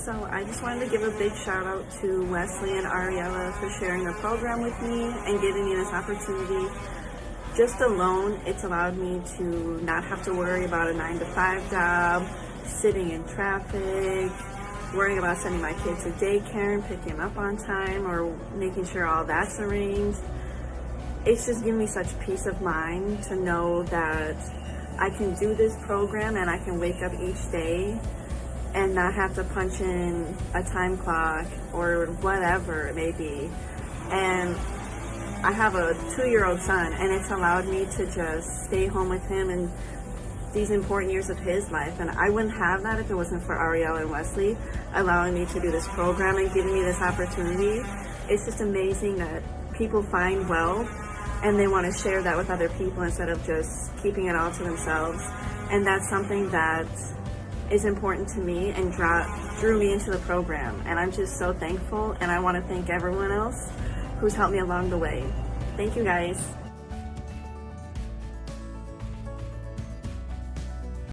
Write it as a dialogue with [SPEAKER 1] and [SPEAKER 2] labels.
[SPEAKER 1] So I just wanted to give a big shout out to Wesley and Ariella for sharing the program with me and giving me this opportunity. Just alone, it's allowed me to not have to worry about a 9-to-5 job, sitting in traffic, worrying about sending my kid to daycare and picking him up on time or making sure all that's arranged. It's just given me such peace of mind to know that I can do this program and I can wake up each day and not have to punch in a time clock or whatever it may be. And I have a 2-year-old son, and it's allowed me to just stay home with him in these important years of his life. And I wouldn't have that if it wasn't for Ariella and Wesley allowing me to do this program and giving me this opportunity. It's just amazing that people find wealth and they want to share that with other people instead of just keeping it all to themselves. And that's something that is important to me and drew me into the program. And I'm just so thankful, and I want to thank everyone else who's helped me along the way. Thank you guys.